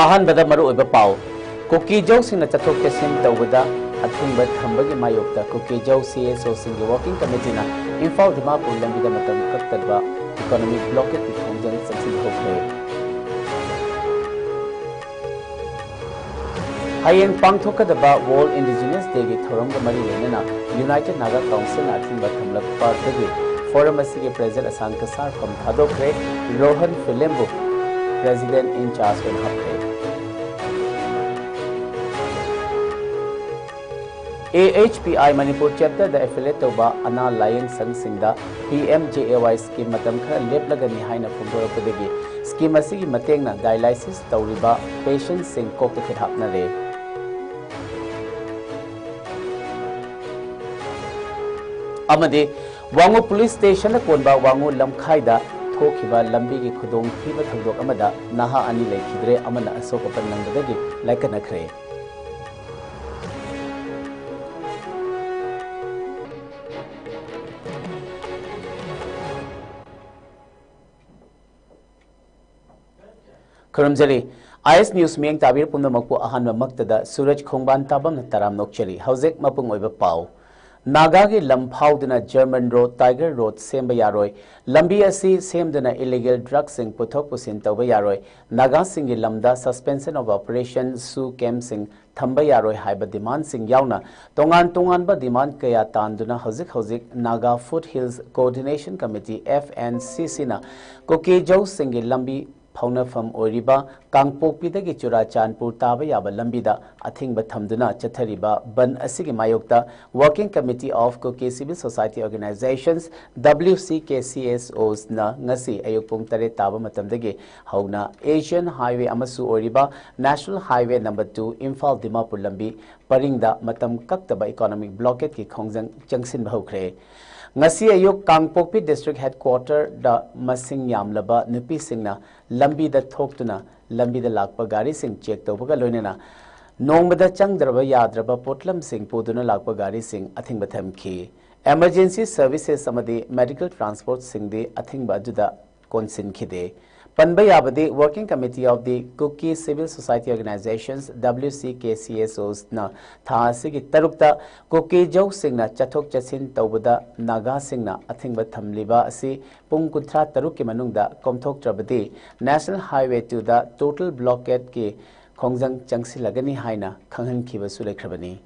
Ahan bada maru oiba pau. Kuki jau sing na chathok chasin tawbada athingba thambagi mayokta Kuki jau CSO singi working committee na imphal Dimapur lambida matam kaktadba economic blockade ki khongjang saksin hokre. Hayeng pangthokadaba World Indigenous Day ki thoramga mari lenana United Naga Council na athingba thamlakpa dagi forum asigi president asanka sar from thadokre Rohan Filembu president in charge when hapre. AHPI Manipur chapter the affiliate of Ana Lion Sang Singda PMJAY scheme matam khara leplagani haina phungdorapdagi scheme asigi matengna dialysis tawriba patients sing kok te hapnare. Amade Wangu police station konba Wangu lamkhaida thokiba lambi gi khudong thiba thagdok amada naha ani lekhidre amana asokapan nangdagi laikanakre. Karamjali IS News Meng Tabir Punda Makpu Ahan Maktada Suraj Khongban Tabam Taram Nokchali Hauzek Mapung Oiba Pau Naga gi Lamphau German Road Tiger Road Semba Yaroi Lambi Asi Semdana illegal drugs sing Puthok Pusin Tawba Yaroi Naga Singi Lamda suspension of operation Su Kem Sing Thamba Yaroi Haiba demand sing yauna Tongan ba demand kaya tanduna Hazik Naga Foothills Coordination Committee FNCC na Koke Jau Singi Lambi Paunafam Oriba, Kangpokpidagi Churachanpur Taba Yaba Lambida, Athingba Thamduna, Chathariba, Ban Asigi Mayokta, Working Committee of Kuki Civil Society Organizations, WCKCSOs na Ngasi Ayukpung Tare Taba Matamdagi, Hauna, Asian Highway Amasu Oriba, National Highway number 2, Imphal Dimapur Lambi, Paringda, Matam Kaktaba Economic Blockade Ki Khongjang Jangsin Bahukre. Ngasi ayuk Kangpokpi District Headquarter da masing yamlaba nupi singna lambi da thoktuna lambi da lakpa gari sing check tawbaga loinena nongbada changdraba yadraba potlam sing puduna lakpa gari sing athingba thamki emergency services samadi medical transport sing de athingba juda konsin khide Panba Yabadi, Working Committee of the Kuki Civil Society Organizations, WCKCSOs na Thasigi Tarukta, Kuki Jau Singna, Chathok Chasin Tawbada, Naga Singna, Athingba Thamliba, Asi, Pungkutra Taruki Manungda, Komthok Trabadi, National Highway to the total blockade ki Khongjang Changsi Lagani Haina, Kanghan Kiva Sulekrabani.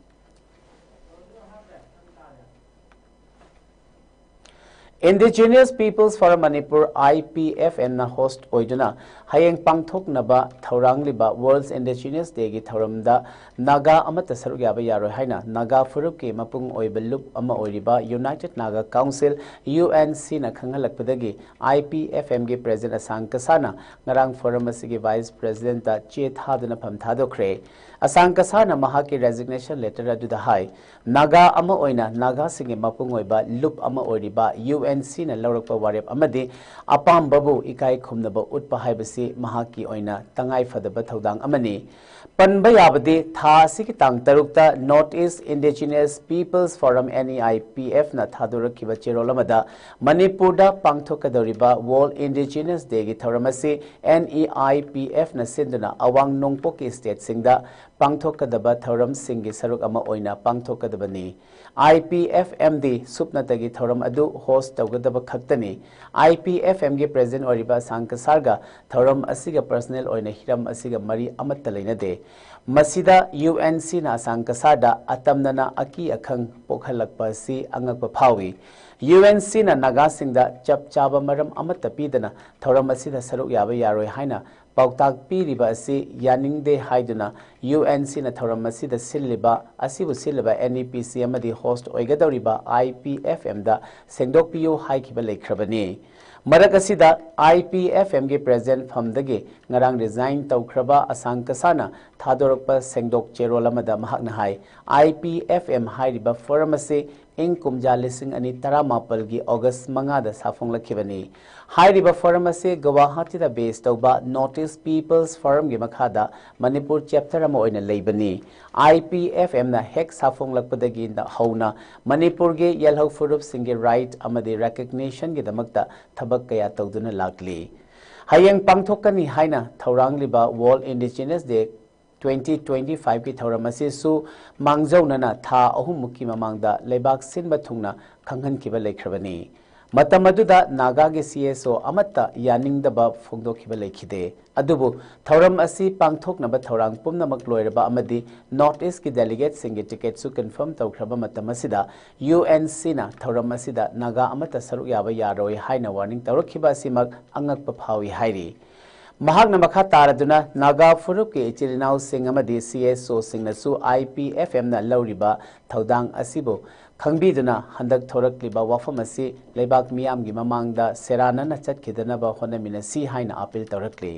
Indigenous Peoples Forum Manipur IPFM na host oiduna hayeng pangthok naba thaurangliba World's Indigenous Day gi thauramda Naga amata saruk yaba yaroi haina Naga furup ki mapung oibalup ama oiriba United Naga Council UNC na khangalakpadagi IPFM gi president asang kasana ngarang forum asigi vice president da che thaduna phamthadokre asang kasana mahaki resignation letter aduda hai Naga ama oina Naga singi mapung oiba lup ama oiriba UNC na laurakpa warep amadi apam babu ikai khumnaba utpa haibasi mahaki oina tangai fadaba thodang amani panba yabadi tha siki tang tarukta North East Indigenous Peoples Forum NEIPF na thadorakiba cherolamada Manipurda pangthokadoriba World Indigenous Day gi thoramasi NEIPF na sinduna awang nongpoki state singda pangthokadaba thoram singi saruk ama oina pangthokadabani IPFM di supnatagi thoram adu host tawgadaba khaktani IPFM gi president oriba sankasarga thoram asiga personal oina hiram asiga mari amatta leinade masida UNC na sankasada atamnana aki akhang pokhalakpa si angakpa phawi UNC na Naga singda chap chaba maram amatta pidana thoram asida saruk yaba yaroi haina Pautak piriba asi yaningde haiduna UNC na thoram asida silliba asibu silliba NEPC amadi host oigadoriba IPFM da sengdokpiyo haikiba lekhrabani marak asida IPFM ge president famdagi ngarang resign tawkhraba asangkasana thadorokpa sengdok cherolamada mahakna hai IPFM hairiba forum ase ing kumja lising ani taramapal gi August mangada safong lakhibani hairiba forum ase Guwahati da base tawba Notice Peoples Forum gi makhada Manipur chapter ama oina leibani IPFM na hek safong lakpadagi na hauna Manipur ge yelhau furup singi right amadi recognition gi damakta thabak kaya tawduna lakli hayeng pangthokani haina thaurangliba World Indigenous Day 2025 ki thauram asi su mangjaunana tha ahum mukki mamangda leibak sinba thungna khanghan kiba lekhrabani matam aduda naga gi CSO amatta yaningdaba phongdokhiba lekhide adubu thauram asi pangthoknaba thaurang pumnamak loiraba amadi North East ki delegate singi ticket su confirm tawkhraba matam asida UNC na thauram asida naga amatta saruk yaba yaroi haina warning tawrakhiba simak angakpa phawi hairi mahakna makha taraduna naga furup ke ichirinau sing amadi CSO singnasu IPFM na lauriba thaudang asibo khangbi duna handak thorak liba wafam asi leibak miyam gi mamangda serana na chatkidana ba honamina si haina appeal tawrakli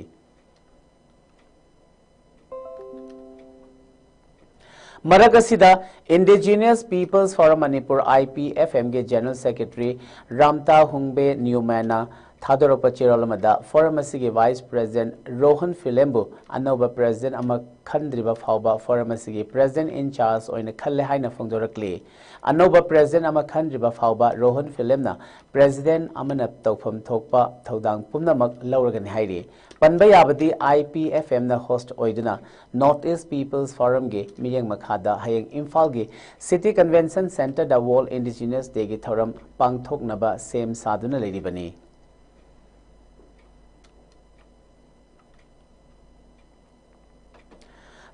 Maragasida Indigenous Peoples Forum Manipur IPFM ge General Secretary Ramta Hungbe Newmana Thadoropa Cherolamada Forum asigi Vice President Rohan Filembu Anoba President ama Khandriba Phauba Forum asigi President in charge oina khalle haina phongdorakli Anoba President ama Khandriba Phauba Rohan Filemna President amana tawpham thokpa thodang pumnamak lauragani hairi Panba yabadi IPFM na host oiduna North East Peoples Forum ge miyang makhada hayeng imphal ge City Convention Center da World Indigenous Day ge thoram pangthoknaba sem saduna leiribani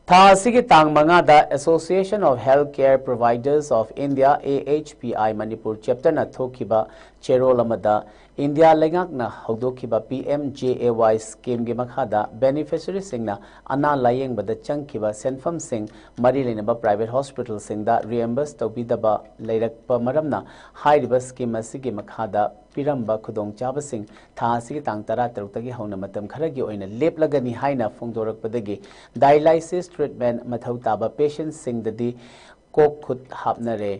Thasigi tang mangada Association of Healthcare Providers of India AHPI Manipur chapter na thokiba cherolamada India lengak na haudokiba PMJAY scheme ge makhada beneficiary singna ana layeng bada changkiba senfam sing mari lenaba private hospital singda reimburse tobidaba leirakpa maramna hairiba scheme asigi makhada piramba khudong chabasing thasigi tang tara tarutagi hauna matam kharagi oina leplagani haina phongdorakpadagi dialysis treatment mathau taba patients singdadi kok khut hapnare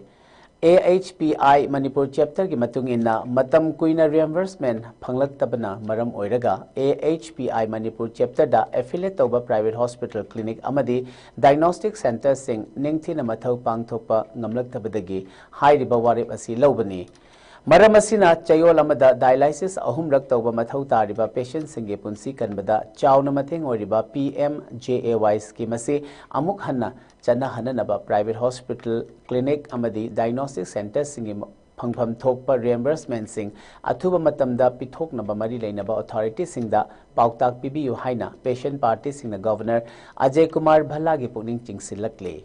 AHPI Manipur chapter ki matung inna matam kuina reimbursement phanglaktabana maram oiraga AHPI Manipur chapter da affiliate toba private hospital clinic amadi diagnostic center sing ningthina mathau pangthokpa ngamlaktabadagi hairiba warep asi lobani Maram asina chayol amada dialysis ahumrak tawba mathau tariba patient singe punsi kanbada chawna matheng oriba PMJAY scheme ase amuk hanna chana hananaba private hospital clinic amadi diagnostic center singe phangpham thokpa reimbursement sing athuba matamda pithoknaba mari leinaba authority singda pautak pibiyu haina patient party singna governor Ajay Kumar Bhalla gi pukning chingsilakle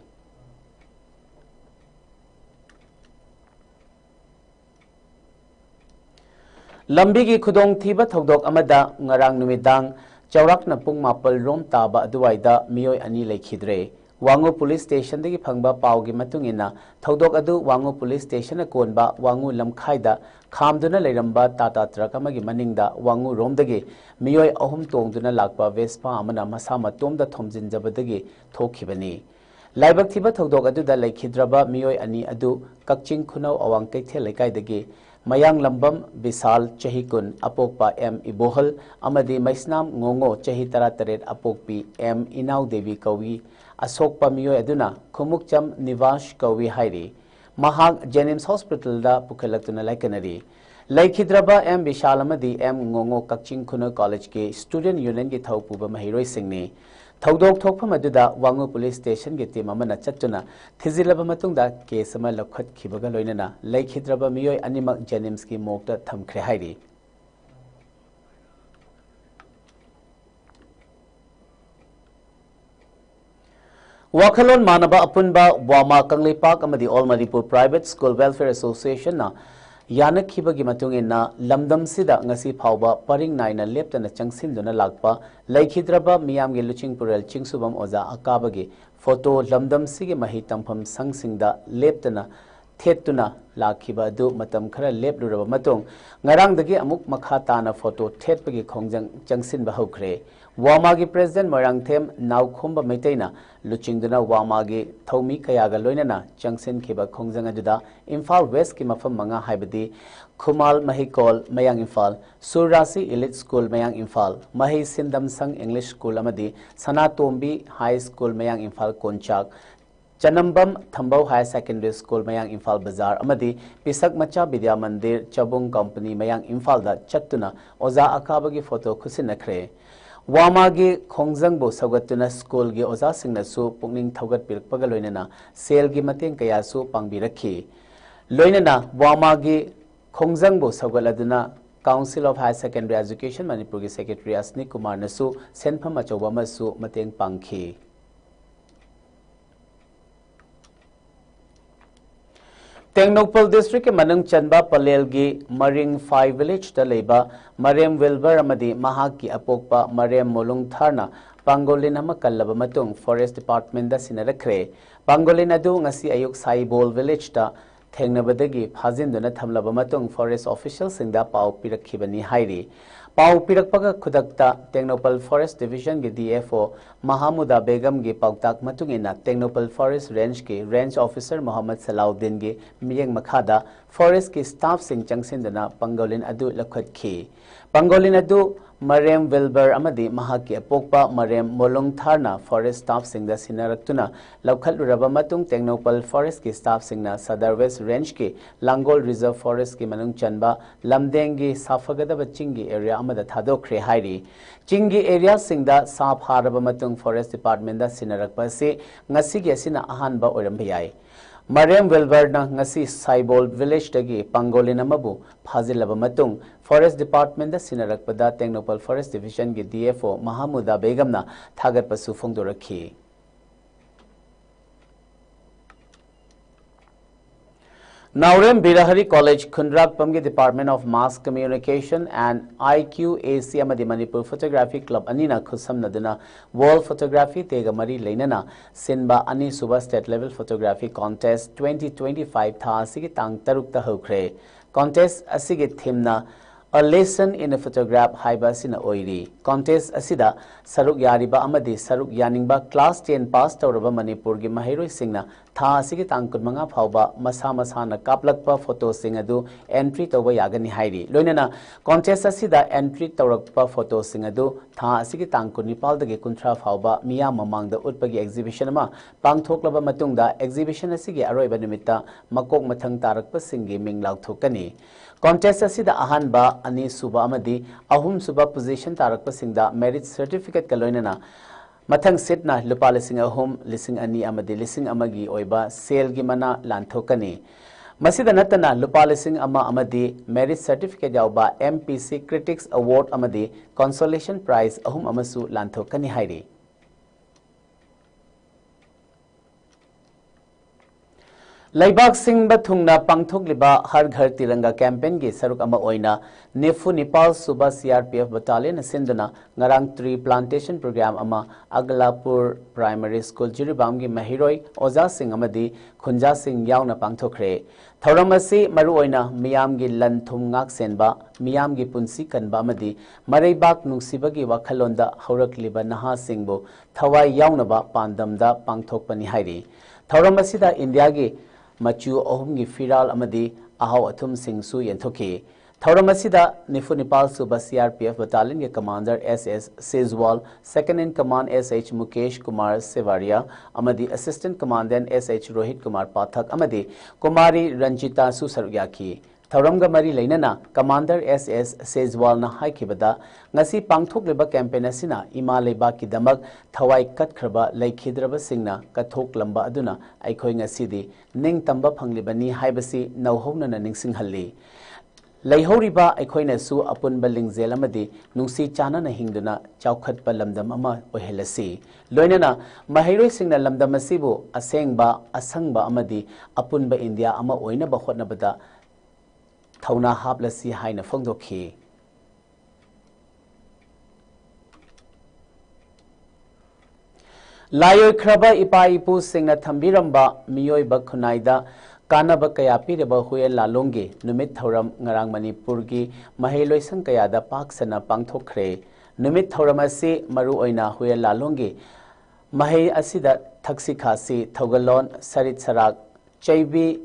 Lambi ki khudong thiba thodok amada ngarang numidang chawrakna pung mapal rom taba aduwaida miyoi ani lekhidre Wangu police station degi phangba pawgi matungina thodok adu Wangu police station a konba Wangu lamkhaida khamduna leiramba tata truck amagi maningda Wangu romdagi miyoi ahum tongduna lakpa Vespa amana masa matomda thomjinjabadagi thokhibani Laibak thiba thodok adu da lekhidraba miyoi ani adu kakching khunau awang keithe lekaidagi Mayang Lambam Bisal Chahikun Apokpa M Ibohal Amadi Maisnam Ngongo Chahi Tarataret Apokpi M Inau Devi Kawi Asokpa Miyo Aduna Kumukcham Nivash Kawi Hairi Mahag Jenims Hospital da Pukalaktuna Laikanari Laikhidraba M Bishal Amadi M Ngongo Kakching Kuna College ke Student Union ki Thaupuba Mahiroi Singni Thaudok thokpham aduda Wangu police station ge team amana chatuna thizilaba matungda case ama lakhat khibaga loinana laikhidraba miyoi animak Jenims ki mokta thamkhre hairi Wakhalon manaba apunba Wama Kangleipak amadi All Manipur Private School Welfare Association na Yanakhiba matungina lamdam sida ngasi phauba paring naina leptana changsinduna lakpa laikhidraba miyam ge luching purel chingsubam oza akabagi photo lamdam sige mahi tampham sangsingda leptana thetuna lakhiba du matam khara lepluraba matung ngarangdagi amuk makha tana photo thetpagi khongjang changsinba hokre Wamagi President Marangthem Naukhomba Meitaina Luchingduna Wamagi Thomi Kayaga Loinana Changsin Kiba Khongjang aduda Imphal West ki mafam manga haibadi Kumal Mahikol Mayang Imphal Surasi Elite School Mayang Imphal Mahi Sindam Sang English School amadi Sanatombi High School Mayang Imphal Konchak Chanambam Thambau Higher Secondary School Mayang Imphal Bazaar Amadi Pisak Macha Vidya Mandir Chabung Company Mayang Imphal da Chattuna Oza Akabagi photo Kusinakre Wamagi Khongjangbo Sagatuna School gi Oza Singnasu Pungning Thogat Pirkpaga Loinana Sale gi Mateng Kayasu Pangbiraki Loinana Wamagi Khongjangbo Sagaladuna Council of Higher Secondary Education Manipur Secretary Asni Kumar Nasu Senpham Achoba Masu Mateng Pangki Tengnopal District ke Manung Chanba Palel gi Maring 5 Village da leba Marem Wilbur amadi Mahaki Apokpa Marem Molung Tharna Pangolin ama kallaba matung Forest Department da sinarakre Pangolin adu ngasi ayuk Saibol Village da Thengnabadagi phajinduna thamlaba matung Forest Officials singda pau pirakhibani hairi Pau pirakpaga khudakta Tengnopal Forest Division ge DFO Mahamuda Begum ge pautak matungina Tengnopal Forest Range ke Range Officer Muhammad Salahuddin ge miyeng makhada Forest ke staff sing changsinduna Pangolin adu lakhatkhi Pangolin adu Marem Wilbur amadi Mahaki Apokpa Marem Molong Tharna Forest staff singda sinaraktuna laukhaluraba matung Tengnopal Forest ke staff singna Sadar West Range ke Langol Reserve Forest ke manung chanba Lamdengi Safagadaba Chingi area amada thadokre hairi Chingi area singda sap haraba matung Forest Department da sinarakpa se ngasi ge asina ahanba oiramba yai Marem Wilbur na ngasi Saibol Village dagi Pangolin amabu phazilaba matung Forest Department da sinarakpada Tengnopal Forest Division ge DFO Mahamuda Begum na thagatpasu phongdorakhi Naurem Birahari College Khundrak Pamge Department of Mass Communication and IQAC Amadi Manipur Photography Club Anina Khusam Naduna World Photography Tega Mari Leinana Sinba Ani Suba State Level Photography Contest 2025 Tha Asigi Tang Tarukta Hokre Contest Asigi Thimna A Lesson in a Photograph Haiba Sina Oiri Contest Asida Saruk Yariba Amadi Saruk Yaningba Class 10 Pass Tauraba Manipur Gi Mahiroi Singna Tha Asigi Tangkut Manga Phauba Masa Masana Kaplakpa Photo Singadu Entry Toba Yagani Hairi Loinana Contest Asida Entry Taurakpa Photo Singadu Tha Asigi Tangkut Nipal Dagi Kuntra Phauba Miya Mamangda Utpagi Exhibition Ama Pangthoklaba Matungda Exhibition Asigi Aroiba Nimita Makok Mathang Tarakpa Singi Minglau Thokani Contest asida ahanba ani suba amadi ahum suba position tarakpa singda merit certificate kaloinana mathang sitna lupa lising ahum lising ani amadi lising amagi oiba sale gi mana lanthokani masida natana lupa lising ama amadi merit certificate yauba MPC Critics Award amadi consolation prize ahum amasu lanthokani hairi Laibak Singba Thungna Pangthokliba Har Ghar Tiranga campaign gi saruk ama oina Nefu Nepal Suba CRPF battalion sinduna ngarang tree plantation program ama Aglapur Primary School Jiribam gi Mahiroi Oza Singh amadi Khunja Singh yauna pangthokre Thauramasi maru oina miyam gi lan thum ngak senba miyam gi punsi kanba amadi Maraibak nungsibagi wakhalonda haurakliba naha singbo thawai yaunaba pandamda pangthokpani hairi Thauramasida India gi Machu Ohumgi Firal Amadi Ahau Atum Singh Su Yentoki. Thauramasida Nifu Nepal Suba CRPF Battalion Commander SS Sezwal, Second in Command SH Mukesh Kumar Sevaria, Amadi Assistant Commandant SH Rohit Kumar Pathak Amadi Kumari Ranjita Su Sarugyaki. Thauramga Mari Lainana, Commander SS Sezwal na Haikibada, Ngasi Pangthokliba campaign asina Ima Leba Kidamak, Thawai Katkraba, Laikhidraba Singna, Kathok Lamba Aduna, Aikoi Ngasidi, Ning Tamba Panglibani Haibasi, Nauhona Ningsing Halli. Laihoriba Aikoina Su Apunba Lingzel Amadi, Nungsi Chana na Hingduna, Chaukhat Palamdam Ama, Ohelasi. Loinana, Mahiro Singna Lamdamasibu, Asengba, Asangba Amadi, Apunba India Ama Oina Bahotnabada. Thauna haplasi haina phongdokhi Layo kraba ipa ipu singna thambiramba miyoi bakhunaida kanaba kaya pireba huye lalonge numit thauram ngarang Manipur gi maheloi sang kaya da paksana pangthokre numit thauram asi maru oina huye lalonge mahei asida thaksi khasi thogalon sarit sarak chaibi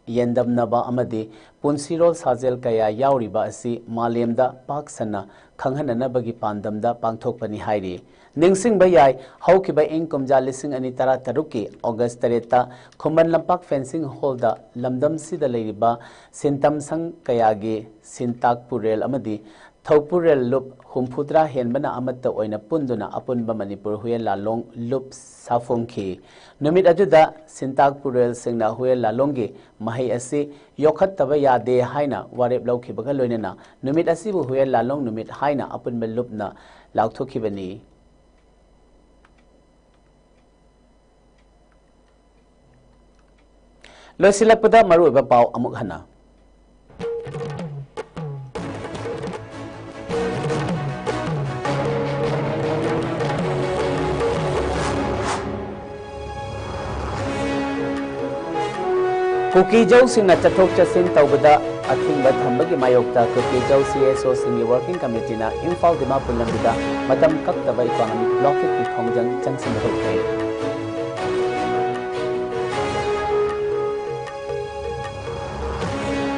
Yendamnaba Amadi, Punsirol Sazel Kaya Yauriba Asi, Malemda, Paksana, Kanghananabagi Pandamda, Pangthokpani Hairi. Ningsing Bayai, Hauki by Inkomja Lissing and Itara Taruki, August Tareta, Kuman Lampak Fencing Holder, Lamdam Sida Ladiba, Sintam Sang Kayagi, Sintak Purel Amadi, Taupurel Loop, Humpudra Henbana Amata Oina Punduna, Apunba Manipur Huel Lalong, Loop Safonki. Numit Ajuda, Sintak Purel Singna Huel Lalongi, Mahi Asi, Yokat Tabaya de Haina, Warep Loki Bagalonina, Numit Asibu Huel Lalong Numit Haina, Apun Belupna, Lautokibani. Losilapeda Maru Pau Amukhana. Cookie Joe sing at Chatok Chasin Taubada, a thing but Hambagi Mayokta, Cookie Joe CSO sing the working committee na imphal Dimapulambida, Madam Kaktaba economic blockade with Hongjang Chansin Hokai.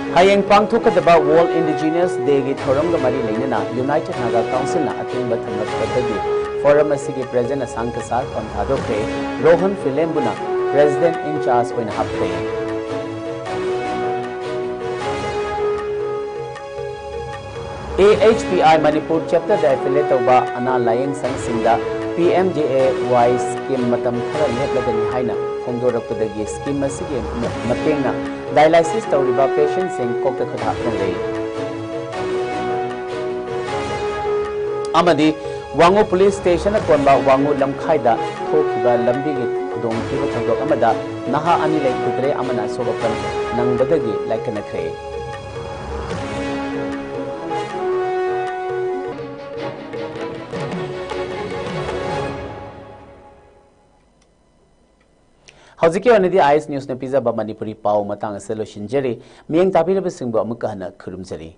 Hayeng Pangthukadaba World Indigenous Day gi Thoramga Mari Lainana United Naga Council na ating bathamaptagi forum asigi president Sankasar Pantadokre Rohan Filembuna president in charge oina hapre AHPI Manipur chapter da affiliate oba ana layeng sangsingda PMJAY scheme matam khara leplagani haina phongdorakpadagi scheme asigi matengna dialysis tawriba patient sing kokta khatha lei amadi wango police station akonba wango lamkhaida thokiba lambi gi khudong thiba thogok amada naha ani lai khudre amana sogapan nangbadagi laikana khre Howziki onidi IS News na pizza ba Manipuri pau matang aselo shinjeri miyeng tapirabasingbo amukahana khurumjari